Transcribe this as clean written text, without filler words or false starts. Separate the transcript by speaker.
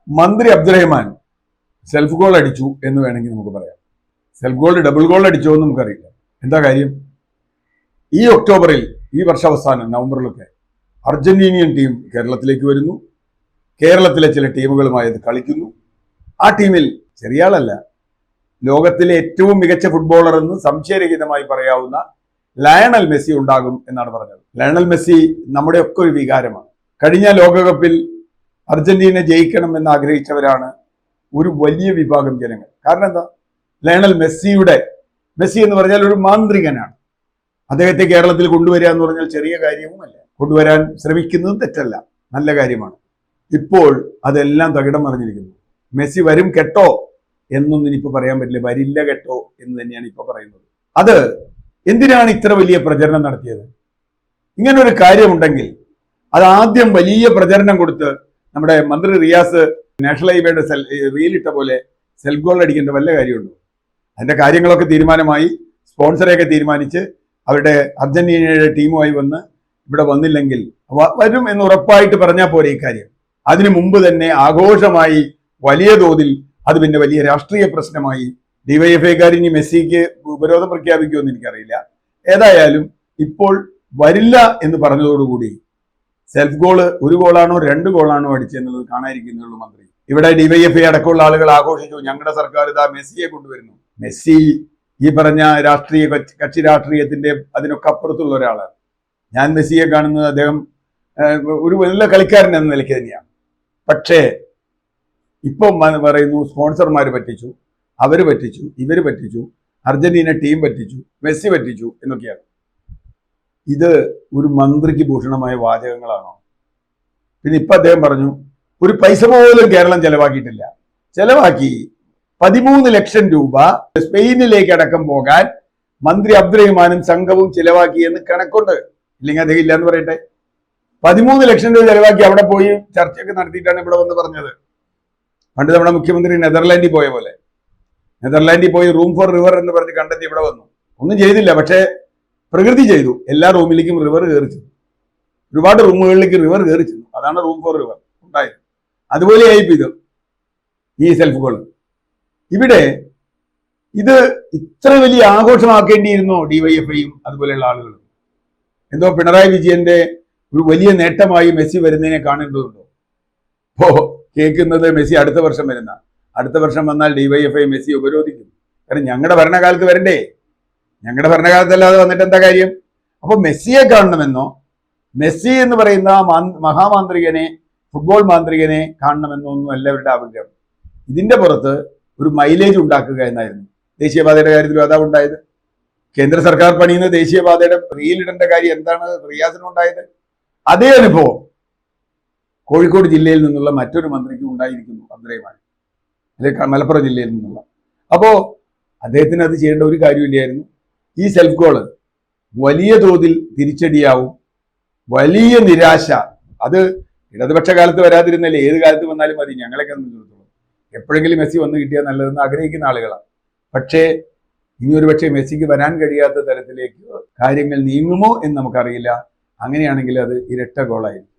Speaker 1: മന്ത്രി Abdurahman self goal അടിച്ചു എന്ന് വേണമെങ്കിൽ നമുക്ക് പറയാം. സെൽഫ് ഗോൾ ഡബിൾ ഗോൾ അടിച്ചോ എന്ന് നമുക്കറിയില്ല. എന്താ കാര്യം? ഈ ഒക്ടോബറിൽ, ഈ വർഷാവസാനം നവംബറിലൊക്കെ അർജന്റീനിയൻ ടീം കേരളത്തിലേക്ക് വരുന്നു. കേരളത്തിലെ ചില ടീമുകളുമായി അത് കളിക്കുന്നു. ആ ടീമിൽ ചെറിയ ആളല്ല, ലോകത്തിലെ ഏറ്റവും മികച്ച ഫുട്ബോളർ എന്ന് സംശയരഹിതമായി പറയാവുന്ന ലയണൽ മെസ്സി ഉണ്ടാകും എന്നാണ് പറഞ്ഞത്. ലയണൽ മെസ്സി നമ്മുടെ ഒക്കെ ഒരു വികാരമാണ്. കഴിഞ്ഞ ലോകകപ്പിൽ അർജന്റീന ജയിക്കണം എന്ന് ആഗ്രഹിച്ചവരാണ് ഒരു വലിയ വിഭാഗം ജനങ്ങൾ. കാരണം എന്താ? ലയണൽ മെസ്സി എന്ന് പറഞ്ഞാൽ ഒരു മാന്ത്രികനാണ്. അദ്ദേഹത്തെ കേരളത്തിൽ കൊണ്ടുവരിക എന്ന് പറഞ്ഞാൽ ചെറിയ കാര്യവുമല്ല. കൊണ്ടുവരാൻ ശ്രമിക്കുന്നതും തെറ്റല്ല, നല്ല കാര്യമാണ്. ഇപ്പോൾ അതെല്ലാം തകിടം മറിഞ്ഞിരിക്കുന്നു. മെസ്സി വരും കേട്ടോ എന്നൊന്നും ഇനിയിപ്പോൾ പറയാൻ പറ്റില്ല, വരില്ല കേട്ടോ എന്ന് തന്നെയാണ് ഇപ്പോൾ പറയുന്നത്. അത് എന്തിനാണ് ഇത്ര വലിയ പ്രചരണം നടത്തിയത്? ഇങ്ങനെ ഒരു കാര്യമുണ്ടെങ്കിൽ അത് ആദ്യം വലിയ പ്രചരണം കൊടുത്ത് നമ്മുടെ മന്ത്രി റിയാസ് നാഷണൽ ഹൈവേയുടെ റീലിട്ട പോലെ സെൽഫ് ഗോൾ അടിക്കേണ്ട വല്ല കാര്യമുണ്ടോ? അതിന്റെ കാര്യങ്ങളൊക്കെ തീരുമാനമായി, സ്പോൺസറെയൊക്കെ തീരുമാനിച്ച് അവരുടെ അർജന്റീനയുടെ ടീമുമായി വന്ന് ഇവിടെ വന്നില്ലെങ്കിൽ വരും എന്ന് ഉറപ്പായിട്ട് പറഞ്ഞാൽ പോരെ ഈ കാര്യം. അതിനു മുമ്പ് തന്നെ ആഘോഷമായി വലിയ തോതിൽ അത് പിന്നെ വലിയ രാഷ്ട്രീയ പ്രശ്നമായി. ഡിവൈഎഫ്ഐക്കാർ ഇനി മെസ്സിക്ക് ഉപരോധം പ്രഖ്യാപിക്കുമെന്ന് എനിക്കറിയില്ല. ഏതായാലും ഇപ്പോൾ വരില്ല എന്ന് പറഞ്ഞതോടുകൂടി സെൽഫ് ഗോള് ഒരു ഗോളാണോ രണ്ട് ഗോളാണോ അടിച്ചെന്നുള്ളത് കാണാതിരിക്കുന്നുള്ളൂ മന്ത്രി. ഇവിടെ ഡിവൈഎഫ്ഐ അടക്കമുള്ള ആളുകൾ ആഘോഷിച്ചു, ഞങ്ങളുടെ സർക്കാർ ഇതാ മെസ്സിയെ കൊണ്ടുവരുന്നു. മെസ്സി ഈ പറഞ്ഞ കക്ഷി രാഷ്ട്രീയത്തിന്റെ അതിനൊക്കെ അപ്പുറത്തുള്ള ഒരാളാണ്. ഞാൻ മെസ്സിയെ കാണുന്നത് അദ്ദേഹം ഒരു നല്ല കളിക്കാരൻ എന്ന നിലയ്ക്ക് തന്നെയാണ്. പക്ഷേ ഇപ്പം പറയുന്നു സ്പോൺസർമാർ പറ്റിച്ചു, അവര് പറ്റിച്ചു, ഇവര് പറ്റിച്ചു, അർജന്റീന ടീം പറ്റിച്ചു, മെസ്സി പറ്റിച്ചു എന്നൊക്കെയാണ്. ഇത് ഒരു മന്ത്രിക്ക് ഭൂഷണമായ വാചകങ്ങളാണോ? പിന്നെ ഇപ്പൊ അദ്ദേഹം പറഞ്ഞു ഒരു പൈസ പോലും കേരളം ചെലവാക്കിയിട്ടില്ല. ചെലവാക്കി 13 ലക്ഷം രൂപ സ്പെയിനിലേക്ക് അടക്കം പോകാൻ മന്ത്രി അബ്ദുറഹ്മാനും സംഘവും ചിലവാക്കി എന്ന് കണക്കുണ്ട്. ഇല്ലെങ്കിൽ അദ്ദേഹം ഇല്ലാന്ന് പറയട്ടെ. 13 ലക്ഷം രൂപ ചെലവാക്കി അവിടെ പോയി ചർച്ചയൊക്കെ നടത്തിയിട്ടാണ് ഇവിടെ വന്ന് പറഞ്ഞത്. പണ്ട് നമ്മുടെ മുഖ്യമന്ത്രി നെതർലാൻഡിൽ പോയ പോലെ, നെതർലാൻഡിൽ പോയി റൂം ഫോർ റിവർ എന്ന് പറഞ്ഞ് കണ്ടെത്തി ഇവിടെ വന്നു. ഒന്നും ചെയ്തില്ല, പക്ഷേ പ്രകൃതി ചെയ്തു. എല്ലാ റൂമിലേക്കും റിവർ കയറി ചെന്നു, ഒരുപാട് റൂമുകളിലേക്ക് റിവർ കയറി ചെന്നു. അതാണ് റൂം ഫോർ റിവർ ഉണ്ടായത്. അതുപോലെയായിപ്പോ ഇത് ഈ സെൽഫ് ഗോൾ. ഇവിടെ ഇത് ഇത്ര വലിയ ആഘോഷമാക്കേണ്ടിയിരുന്നോ ഡിവൈഎഫ്ഐയും അതുപോലെയുള്ള ആളുകളും? എന്തോ പിണറായി വിജയന്റെ ഒരു വലിയ നേട്ടമായി മെസ്സി വരുന്നതിനെ കാണേണ്ടതുണ്ടോ? കേൾക്കുന്നത് മെസ്സി അടുത്ത വർഷം അടുത്ത വർഷം വന്നാൽ ഡിവൈഎഫ്ഐ മെസ്സി ഉപരോധിക്കും. കാരണം ഞങ്ങളുടെ ഭരണകാലത്ത് വരണ്ടേ, ഞങ്ങളുടെ ഭരണകാലത്തല്ലാതെ വന്നിട്ട് എന്താ കാര്യം? അപ്പൊ മെസ്സിയെ കാണണമെന്നോ, മെസ്സി എന്ന് പറയുന്ന മഹാമാന്ത്രികനെ, ഫുട്ബോൾ മാന്ത്രികനെ കാണണമെന്നോ ഒന്നും എല്ലാവരുടെ ആഗ്രഹം. ഇതിന്റെ പുറത്ത് ഒരു മൈലേജ് ഉണ്ടാക്കുക എന്നായിരുന്നു. ദേശീയപാതയുടെ കാര്യത്തിലും അതാ ഉണ്ടായത്. കേന്ദ്ര സർക്കാർ പണിയുന്ന ദേശീയപാതയുടെ റീലിടേണ്ട കാര്യം എന്താണ് റിയാസിനുണ്ടായത്? അതേ അനുഭവം കോഴിക്കോട് ജില്ലയിൽ നിന്നുള്ള മറ്റൊരു മന്ത്രിക്കും ഉണ്ടായിരിക്കുന്നു, അബ്ദുറഹ്മാൻ, അല്ലെങ്കിൽ മലപ്പുറം ജില്ലയിൽ നിന്നുള്ള. അപ്പോ അദ്ദേഹത്തിന് അത് ചെയ്യേണ്ട ഒരു കാര്യമില്ലായിരുന്നു. ഈ സെൽഫ് ഗോള് വലിയ തോതിൽ തിരിച്ചടിയാവും, വലിയ നിരാശ. അത് ഇടതുപക്ഷ കാലത്ത് വരാതിരുന്നല്ലേ, ഏത് കാലത്ത് വന്നാലും മതി, ഞങ്ങളൊക്കെ നിർത്തുള്ളൂ. എപ്പോഴെങ്കിലും മെസ്സി വന്നു കിട്ടിയാൽ നല്ലതെന്ന് ആഗ്രഹിക്കുന്ന ആളുകളാണ്. പക്ഷേ ഇനി ഒരു പക്ഷേ മെസ്സിക്ക് വരാൻ കഴിയാത്ത തരത്തിലേക്ക് കാര്യങ്ങൾ നീങ്ങുമോ എന്ന് നമുക്കറിയില്ല. അങ്ങനെയാണെങ്കിൽ അത് ഇരട്ട ഗോളായിരിക്കും.